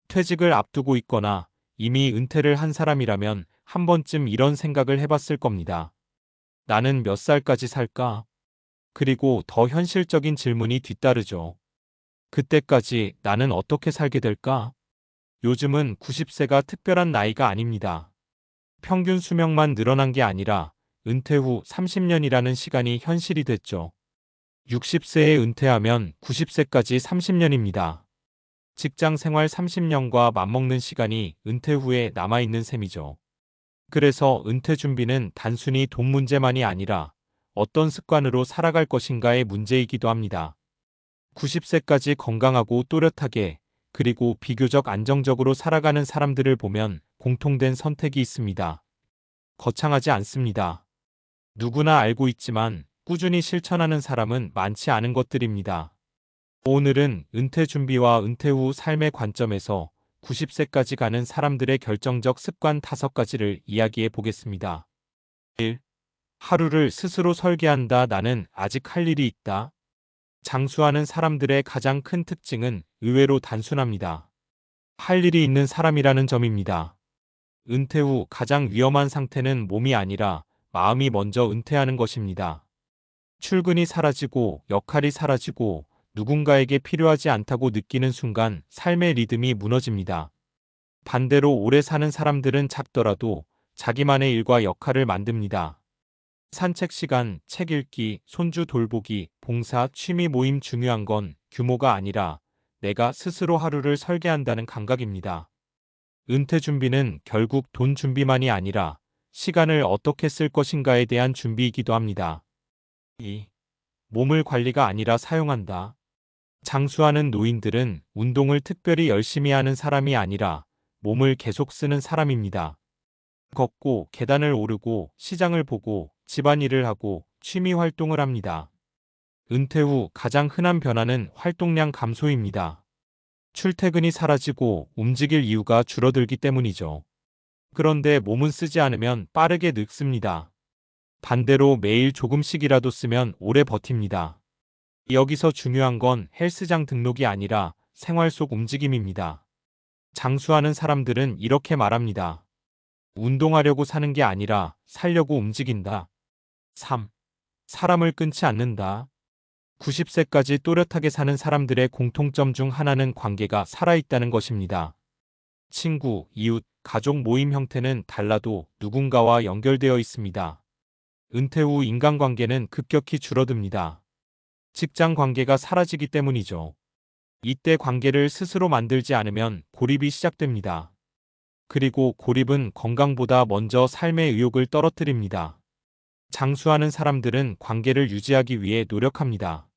퇴직을 앞두고 있거나 이미 은퇴를 한 사람이라면 한 번쯤 이런 생각을 해봤을 겁니다. 나는 몇 살까지 살까? 그리고 더 현실적인 질문이 뒤따르죠. 그때까지 나는 어떻게 살게 될까? 요즘은 90세가 특별한 나이가 아닙니다. 평균 수명만 늘어난 게 아니라 은퇴 후 30년이라는 시간이 현실이 됐죠. 60세에 은퇴하면 90세까지 30년입니다. 직장 생활 30년과 맞먹는 시간이 은퇴 후에 남아있는 셈이죠. 그래서 은퇴 준비는 단순히 돈 문제만이 아니라 어떤 습관으로 살아갈 것인가의 문제이기도 합니다. 90세까지 건강하고 또렷하게 그리고 비교적 안정적으로 살아가는 사람들을 보면 공통된 선택이 있습니다. 거창하지 않습니다. 누구나 알고 있지만 꾸준히 실천하는 사람은 많지 않은 것들입니다. 오늘은 은퇴 준비와 은퇴 후 삶의 관점에서 90세까지 가는 사람들의 결정적 습관 5가지를 이야기해 보겠습니다. 1. 하루를 스스로 설계한다. 나는 아직 할 일이 있다. 장수하는 사람들의 가장 큰 특징은 의외로 단순합니다. 할 일이 있는 사람이라는 점입니다. 은퇴 후 가장 위험한 상태는 몸이 아니라 마음이 먼저 은퇴하는 것입니다. 출근이 사라지고 역할이 사라지고 누군가에게 필요하지 않다고 느끼는 순간 삶의 리듬이 무너집니다. 반대로 오래 사는 사람들은 작더라도 자기만의 일과 역할을 만듭니다. 산책 시간, 책 읽기, 손주 돌보기, 봉사, 취미 모임 중요한 건 규모가 아니라 내가 스스로 하루를 설계한다는 감각입니다. 은퇴 준비는 결국 돈 준비만이 아니라 시간을 어떻게 쓸 것인가에 대한 준비이기도 합니다. 2. 몸을 관리가 아니라 사용한다. 장수하는 노인들은 운동을 특별히 열심히 하는 사람이 아니라 몸을 계속 쓰는 사람입니다. 걷고 계단을 오르고 시장을 보고 집안일을 하고 취미 활동을 합니다. 은퇴 후 가장 흔한 변화는 활동량 감소입니다. 출퇴근이 사라지고 움직일 이유가 줄어들기 때문이죠. 그런데 몸은 쓰지 않으면 빠르게 늙습니다. 반대로 매일 조금씩이라도 쓰면 오래 버팁니다. 여기서 중요한 건 헬스장 등록이 아니라 생활 속 움직임입니다. 장수하는 사람들은 이렇게 말합니다. 운동하려고 사는 게 아니라 살려고 움직인다. 3. 사람을 끊지 않는다. 90세까지 또렷하게 사는 사람들의 공통점 중 하나는 관계가 살아있다는 것입니다. 친구, 이웃, 가족 모임 형태는 달라도 누군가와 연결되어 있습니다. 은퇴 후 인간관계는 급격히 줄어듭니다. 직장 관계가 사라지기 때문이죠. 이때 관계를 스스로 만들지 않으면 고립이 시작됩니다. 그리고 고립은 건강보다 먼저 삶의 의욕을 떨어뜨립니다. 장수하는 사람들은 관계를 유지하기 위해 노력합니다.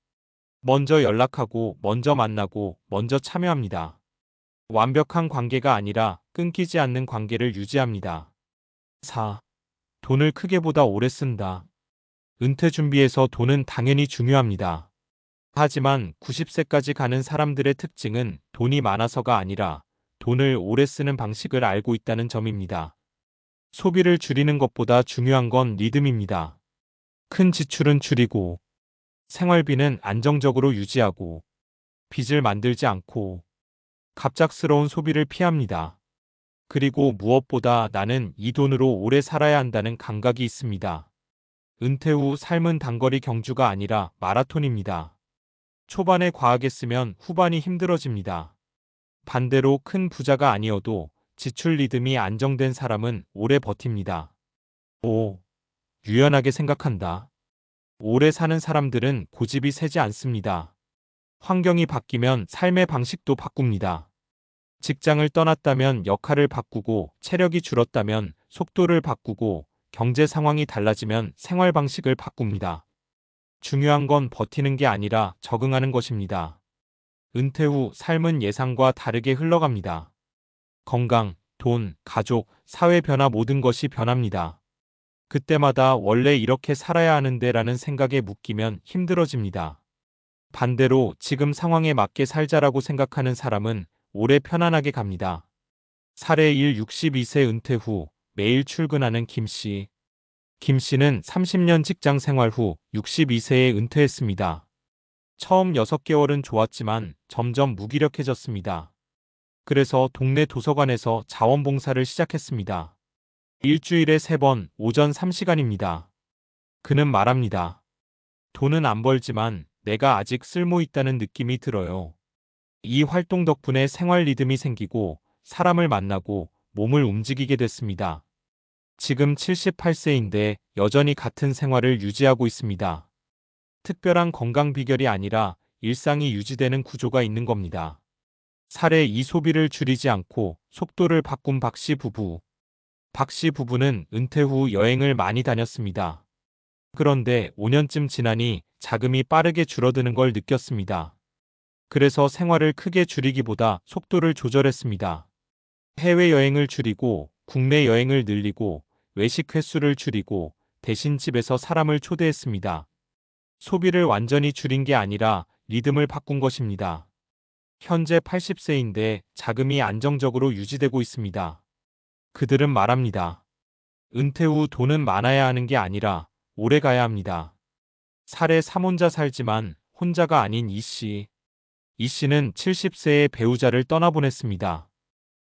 먼저 연락하고, 먼저 만나고, 먼저 참여합니다. 완벽한 관계가 아니라 끊기지 않는 관계를 유지합니다. 4. 돈을 크게보다 오래 쓴다. 은퇴 준비에서 돈은 당연히 중요합니다. 하지만 90세까지 가는 사람들의 특징은 돈이 많아서가 아니라 돈을 오래 쓰는 방식을 알고 있다는 점입니다. 소비를 줄이는 것보다 중요한 건 리듬입니다. 큰 지출은 줄이고, 생활비는 안정적으로 유지하고, 빚을 만들지 않고, 갑작스러운 소비를 피합니다. 그리고 무엇보다 나는 이 돈으로 오래 살아야 한다는 감각이 있습니다. 은퇴 후 삶은 단거리 경주가 아니라 마라톤입니다. 초반에 과하게 쓰면 후반이 힘들어집니다. 반대로 큰 부자가 아니어도 지출 리듬이 안정된 사람은 오래 버팁니다. 5. 유연하게 생각한다. 오래 사는 사람들은 고집이 세지 않습니다. 환경이 바뀌면 삶의 방식도 바꿉니다. 직장을 떠났다면 역할을 바꾸고, 체력이 줄었다면 속도를 바꾸고, 경제 상황이 달라지면 생활 방식을 바꿉니다. 중요한 건 버티는 게 아니라 적응하는 것입니다. 은퇴 후 삶은 예상과 다르게 흘러갑니다. 건강, 돈, 가족, 사회 변화 모든 것이 변합니다. 그때마다 원래 이렇게 살아야 하는데 라는 생각에 묶이면 힘들어집니다. 반대로 지금 상황에 맞게 살자라고 생각하는 사람은 오래 편안하게 갑니다. 사례 1. 62세 은퇴 후 매일 출근하는 김 씨. 김 씨는 30년 직장 생활 후 62세에 은퇴했습니다. 처음 6개월은 좋았지만 점점 무기력해졌습니다. 그래서 동네 도서관에서 자원봉사를 시작했습니다. 일주일에 3번, 오전 3시간입니다. 그는 말합니다. 돈은 안 벌지만 내가 아직 쓸모 있다는 느낌이 들어요. 이 활동 덕분에 생활 리듬이 생기고 사람을 만나고 몸을 움직이게 됐습니다. 지금 78세인데 여전히 같은 생활을 유지하고 있습니다. 특별한 건강 비결이 아니라 일상이 유지되는 구조가 있는 겁니다. 살의 이 소비를 줄이지 않고 속도를 바꾼 박씨 부부. 박씨 부부는 은퇴 후 여행을 많이 다녔습니다. 그런데 5년쯤 지나니 자금이 빠르게 줄어드는 걸 느꼈습니다. 그래서 생활을 크게 줄이기보다 속도를 조절했습니다. 해외여행을 줄이고 국내 여행을 늘리고 외식 횟수를 줄이고 대신 집에서 사람을 초대했습니다. 소비를 완전히 줄인 게 아니라 리듬을 바꾼 것입니다. 현재 80세인데 자금이 안정적으로 유지되고 있습니다. 그들은 말합니다. 은퇴 후 돈은 많아야 하는 게 아니라 오래 가야 합니다. 살에 3혼자 살지만 혼자가 아닌 이 씨. 이 씨는 70세에 배우자를 떠나보냈습니다.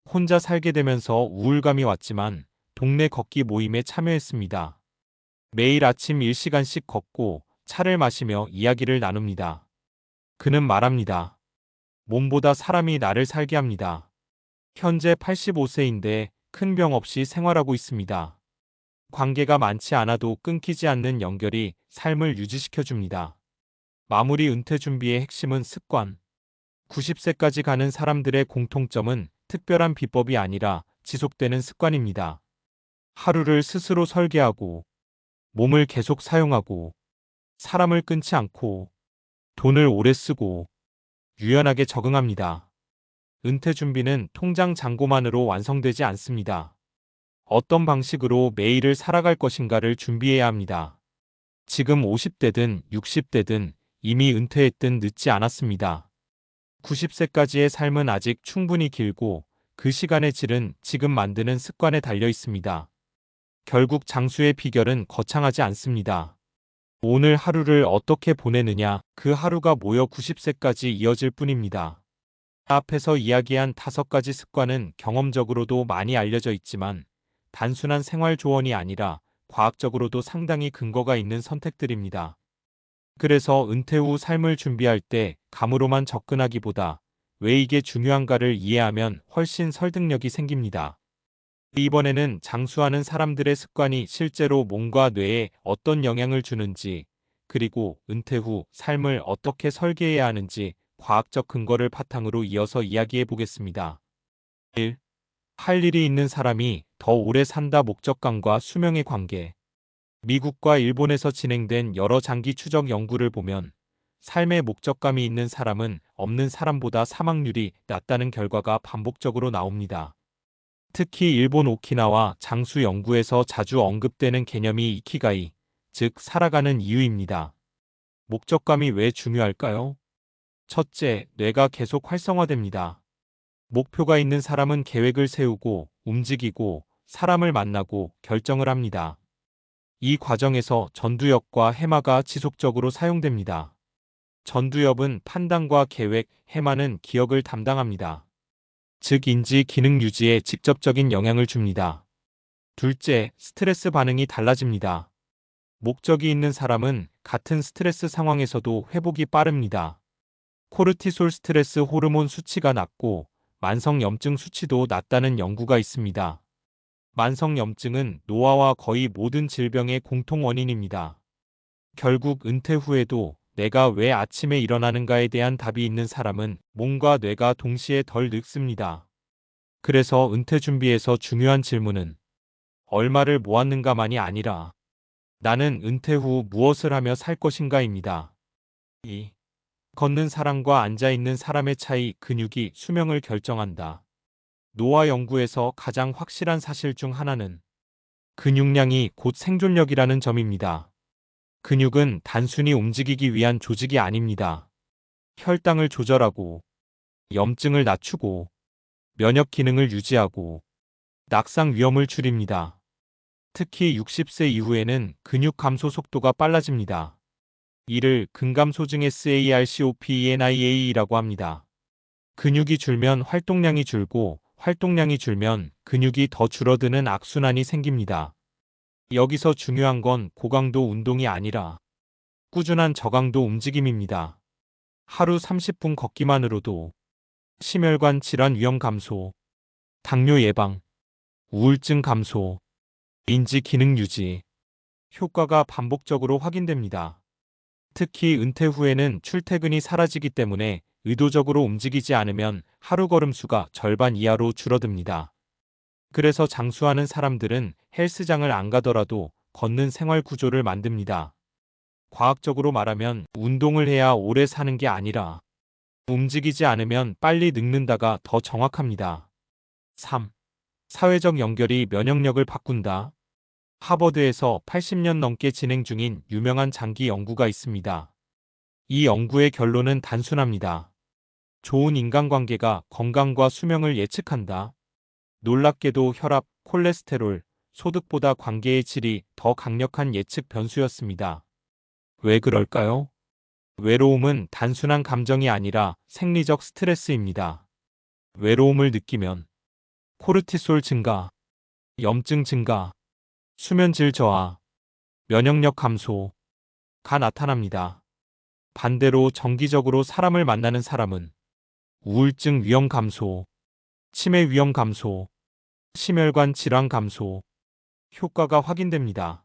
혼자 살게 되면서 우울감이 왔지만 동네 걷기 모임에 참여했습니다. 매일 아침 1시간씩 걷고 차를 마시며 이야기를 나눕니다. 그는 말합니다. 몸보다 사람이 나를 살게 합니다. 현재 85세인데 큰 병 없이 생활하고 있습니다. 관계가 많지 않아도 끊기지 않는 연결이 삶을 유지시켜줍니다. 마무리 은퇴 준비의 핵심은 습관. 90세까지 가는 사람들의 공통점은 특별한 비법이 아니라 지속되는 습관입니다. 하루를 스스로 설계하고, 몸을 계속 사용하고, 사람을 끊지 않고, 돈을 오래 쓰고, 유연하게 적응합니다. 은퇴 준비는 통장 잔고만으로 완성되지 않습니다. 어떤 방식으로 매일을 살아갈 것인가를 준비해야 합니다. 지금 50대든 60대든 이미 은퇴했든 늦지 않았습니다. 90세까지의 삶은 아직 충분히 길고 그 시간의 질은 지금 만드는 습관에 달려 있습니다. 결국 장수의 비결은 거창하지 않습니다. 오늘 하루를 어떻게 보내느냐, 그 하루가 모여 90세까지 이어질 뿐입니다. 앞에서 이야기한 5가지 습관은 경험적으로도 많이 알려져 있지만 단순한 생활 조언이 아니라 과학적으로도 상당히 근거가 있는 선택들입니다. 그래서 은퇴 후 삶을 준비할 때 감으로만 접근하기보다 왜 이게 중요한가를 이해하면 훨씬 설득력이 생깁니다. 이번에는 장수하는 사람들의 습관이 실제로 몸과 뇌에 어떤 영향을 주는지, 그리고 은퇴 후 삶을 어떻게 설계해야 하는지 과학적 근거를 바탕으로 이어서 이야기해 보겠습니다. 1. 할 일이 있는 사람이 더 오래 산다. 목적감과 수명의 관계. 미국과 일본에서 진행된 여러 장기 추적 연구를 보면 삶의 목적감이 있는 사람은 없는 사람보다 사망률이 낮다는 결과가 반복적으로 나옵니다. 특히 일본 오키나와 장수 연구에서 자주 언급되는 개념이 이키가이, 즉 살아가는 이유입니다. 목적감이 왜 중요할까요? 첫째, 뇌가 계속 활성화됩니다. 목표가 있는 사람은 계획을 세우고 움직이고 사람을 만나고 결정을 합니다. 이 과정에서 전두엽과 해마가 지속적으로 사용됩니다. 전두엽은 판단과 계획, 해마는 기억을 담당합니다. 즉 인지 기능 유지에 직접적인 영향을 줍니다. 둘째, 스트레스 반응이 달라집니다. 목적이 있는 사람은 같은 스트레스 상황에서도 회복이 빠릅니다. 코르티솔 스트레스 호르몬 수치가 낮고 만성염증 수치도 낮다는 연구가 있습니다. 만성염증은 노화와 거의 모든 질병의 공통 원인입니다. 결국 은퇴 후에도 내가 왜 아침에 일어나는가에 대한 답이 있는 사람은 몸과 뇌가 동시에 덜 늙습니다. 그래서 은퇴 준비에서 중요한 질문은 얼마를 모았는가만이 아니라 나는 은퇴 후 무엇을 하며 살 것인가입니다. 2. 걷는 사람과 앉아있는 사람의 차이. 근육이 수명을 결정한다. 노화 연구에서 가장 확실한 사실 중 하나는 근육량이 곧 생존력이라는 점입니다. 근육은 단순히 움직이기 위한 조직이 아닙니다. 혈당을 조절하고, 염증을 낮추고, 면역 기능을 유지하고, 낙상 위험을 줄입니다. 특히 60세 이후에는 근육 감소 속도가 빨라집니다. 이를 근감소증 SARCOPENIA라고 합니다. 근육이 줄면 활동량이 줄고 활동량이 줄면 근육이 더 줄어드는 악순환이 생깁니다. 여기서 중요한 건 고강도 운동이 아니라 꾸준한 저강도 움직임입니다. 하루 30분 걷기만으로도 심혈관 질환 위험 감소, 당뇨 예방, 우울증 감소, 인지 기능 유지, 효과가 반복적으로 확인됩니다. 특히 은퇴 후에는 출퇴근이 사라지기 때문에 의도적으로 움직이지 않으면 하루 걸음 수가 절반 이하로 줄어듭니다. 그래서 장수하는 사람들은 헬스장을 안 가더라도 걷는 생활 구조를 만듭니다. 과학적으로 말하면 운동을 해야 오래 사는 게 아니라 움직이지 않으면 빨리 늙는다가 더 정확합니다. 3. 사회적 연결이 면역력을 바꾼다. 하버드에서 80년 넘게 진행 중인 유명한 장기 연구가 있습니다. 이 연구의 결론은 단순합니다. 좋은 인간관계가 건강과 수명을 예측한다. 놀랍게도 혈압, 콜레스테롤, 소득보다 관계의 질이 더 강력한 예측 변수였습니다. 왜 그럴까요? 외로움은 단순한 감정이 아니라 생리적 스트레스입니다. 외로움을 느끼면 코르티솔 증가, 염증 증가, 수면질 저하, 면역력 감소가 나타납니다. 반대로 정기적으로 사람을 만나는 사람은 우울증 위험 감소, 치매 위험 감소, 심혈관 질환 감소 효과가 확인됩니다.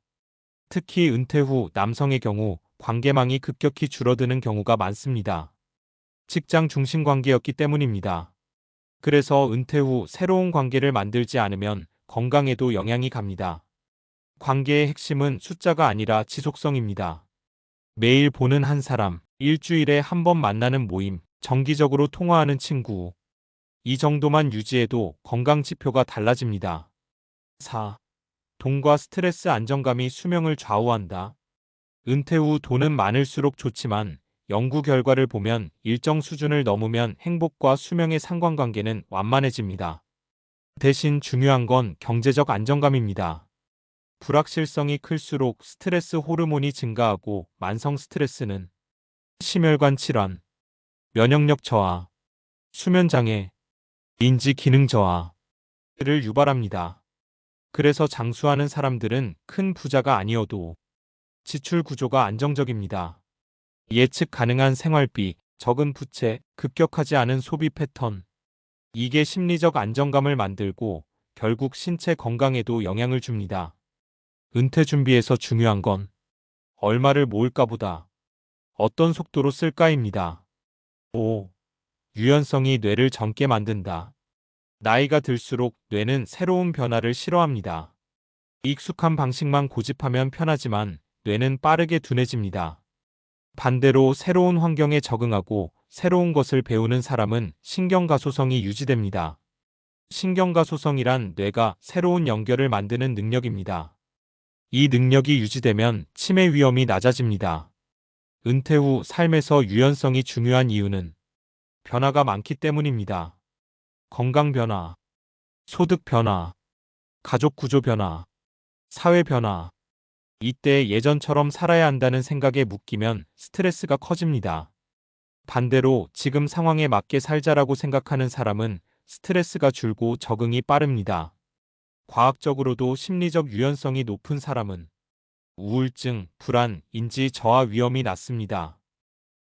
특히 은퇴 후 남성의 경우 관계망이 급격히 줄어드는 경우가 많습니다. 직장 중심 관계였기 때문입니다. 그래서 은퇴 후 새로운 관계를 만들지 않으면 건강에도 영향이 갑니다. 관계의 핵심은 숫자가 아니라 지속성입니다. 매일 보는 한 사람, 일주일에 한 번 만나는 모임, 정기적으로 통화하는 친구. 이 정도만 유지해도 건강 지표가 달라집니다. 4. 돈과 스트레스 안정감이 수명을 좌우한다. 은퇴 후 돈은 많을수록 좋지만 연구 결과를 보면 일정 수준을 넘으면 행복과 수명의 상관관계는 완만해집니다. 대신 중요한 건 경제적 안정감입니다. 불확실성이 클수록 스트레스 호르몬이 증가하고 만성 스트레스는 심혈관 질환, 면역력 저하, 수면장애, 인지 기능 저하를 유발합니다. 그래서 장수하는 사람들은 큰 부자가 아니어도 지출 구조가 안정적입니다. 예측 가능한 생활비, 적은 부채, 급격하지 않은 소비 패턴. 이게 심리적 안정감을 만들고 결국 신체 건강에도 영향을 줍니다. 은퇴 준비에서 중요한 건 얼마를 모을까보다 어떤 속도로 쓸까입니다. 5. 유연성이 뇌를 젊게 만든다. 나이가 들수록 뇌는 새로운 변화를 싫어합니다. 익숙한 방식만 고집하면 편하지만 뇌는 빠르게 둔해집니다. 반대로 새로운 환경에 적응하고 새로운 것을 배우는 사람은 신경가소성이 유지됩니다. 신경가소성이란 뇌가 새로운 연결을 만드는 능력입니다. 이 능력이 유지되면 치매 위험이 낮아집니다. 은퇴 후 삶에서 유연성이 중요한 이유는 변화가 많기 때문입니다. 건강 변화, 소득 변화, 가족 구조 변화, 사회 변화. 이때 예전처럼 살아야 한다는 생각에 묶이면 스트레스가 커집니다. 반대로 지금 상황에 맞게 살자라고 생각하는 사람은 스트레스가 줄고 적응이 빠릅니다. 과학적으로도 심리적 유연성이 높은 사람은 우울증, 불안, 인지 저하 위험이 낮습니다.